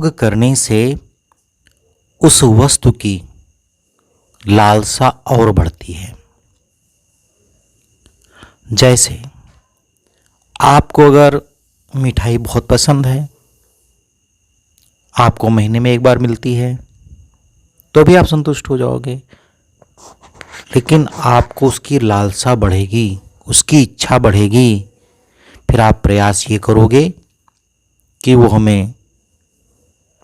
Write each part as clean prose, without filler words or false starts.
भोग करने से उस वस्तु की लालसा और बढ़ती है। जैसे आपको अगर मिठाई बहुत पसंद है, आपको महीने में एक बार मिलती है तो भी आप संतुष्ट हो जाओगे, लेकिन आपको उसकी लालसा बढ़ेगी, उसकी इच्छा बढ़ेगी। फिर आप प्रयास ये करोगे कि वो हमें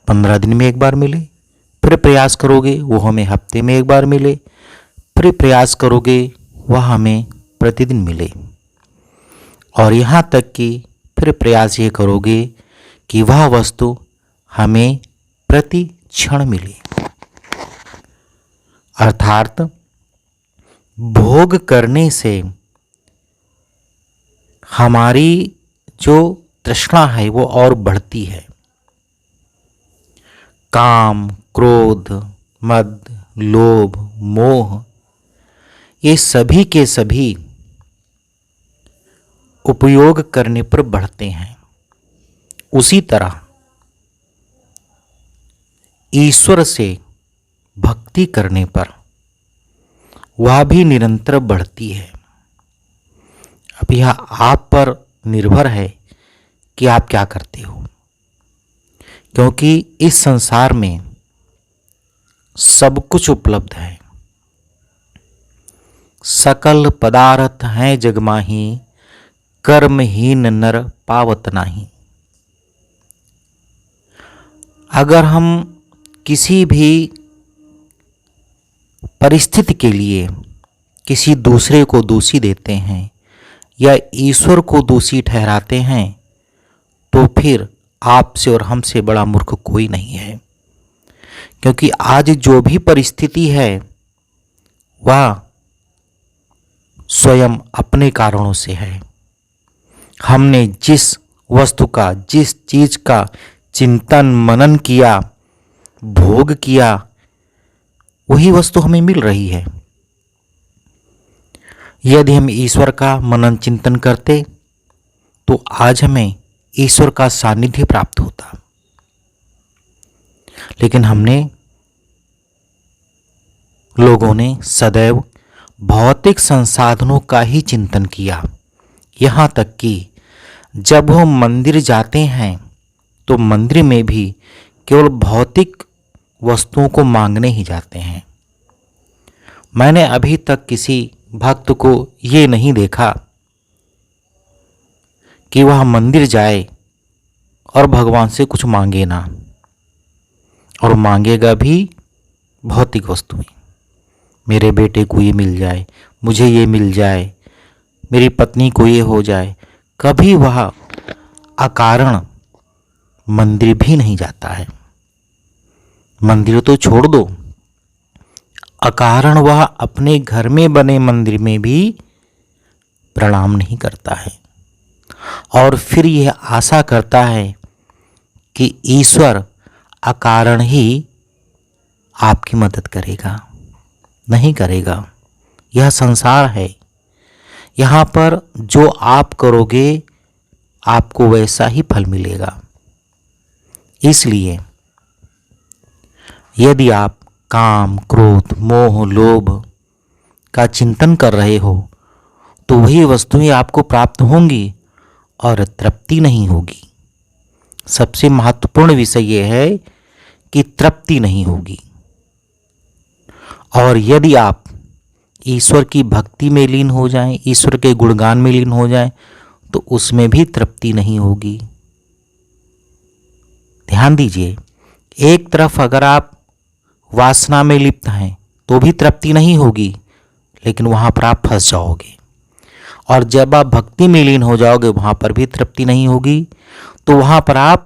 15 दिन में एक बार मिले, फिर प्रयास करोगे वो हमें हफ्ते में एक बार मिले, फिर प्रयास करोगे वह हमें प्रतिदिन मिले, और यहाँ तक कि फिर प्रयास ये करोगे कि वह वस्तु हमें प्रति क्षण मिले। अर्थात भोग करने से हमारी जो तृष्णा है वो और बढ़ती है। काम, क्रोध, मद, लोभ, मोह, ये सभी के सभी उपयोग करने पर बढ़ते हैं। उसी तरह ईश्वर से भक्ति करने पर वह भी निरंतर बढ़ती है। अब यह आप पर निर्भर है कि आप क्या करते हो, क्योंकि इस संसार में सब कुछ उपलब्ध है। सकल पदार्थ हैं जग माही, कर्महीन नर पावत नाही। अगर हम किसी भी परिस्थिति के लिए किसी दूसरे को दोषी देते हैं या ईश्वर को दोषी ठहराते हैं, तो फिर आपसे और हमसे बड़ा मूर्ख कोई नहीं है। क्योंकि आज जो भी परिस्थिति है वह स्वयं अपने कारणों से है। हमने जिस वस्तु का, जिस चीज का चिंतन मनन किया, भोग किया, वही वस्तु हमें मिल रही है। यदि हम ईश्वर का मनन चिंतन करते तो आज हमें ईश्वर का सानिध्य प्राप्त होता, लेकिन लोगों ने सदैव भौतिक संसाधनों का ही चिंतन किया। यहाँ तक कि जब हम मंदिर जाते हैं तो मंदिर में भी केवल भौतिक वस्तुओं को मांगने ही जाते हैं। मैंने अभी तक किसी भक्त को ये नहीं देखा कि वह मंदिर जाए और भगवान से कुछ मांगे ना, और मांगेगा भी भौतिक वस्तुएं। मेरे बेटे को ये मिल जाए, मुझे ये मिल जाए, मेरी पत्नी को ये हो जाए। कभी वह अकारण मंदिर भी नहीं जाता है। मंदिर तो छोड़ दो, अकारण वह अपने घर में बने मंदिर में भी प्रणाम नहीं करता है, और फिर यह आशा करता है कि ईश्वर अकारण ही आपकी मदद करेगा। नहीं करेगा। यह संसार है, यहाँ पर जो आप करोगे आपको वैसा ही फल मिलेगा। इसलिए यदि आप काम, क्रोध, मोह, लोभ का चिंतन कर रहे हो तो वही वस्तुएं आपको प्राप्त होंगी और तृप्ति नहीं होगी। सबसे महत्वपूर्ण विषय यह है कि तृप्ति नहीं होगी। और यदि आप ईश्वर की भक्ति में लीन हो जाएं, ईश्वर के गुणगान में लीन हो जाएं, तो उसमें भी तृप्ति नहीं होगी। ध्यान दीजिए, एक तरफ अगर आप वासना में लिप्त हैं तो भी तृप्ति नहीं होगी, लेकिन वहां पर आप फंस जाओगे। और जब आप भक्ति में लीन हो जाओगे वहां पर भी तृप्ति नहीं होगी, तो वहां पर आप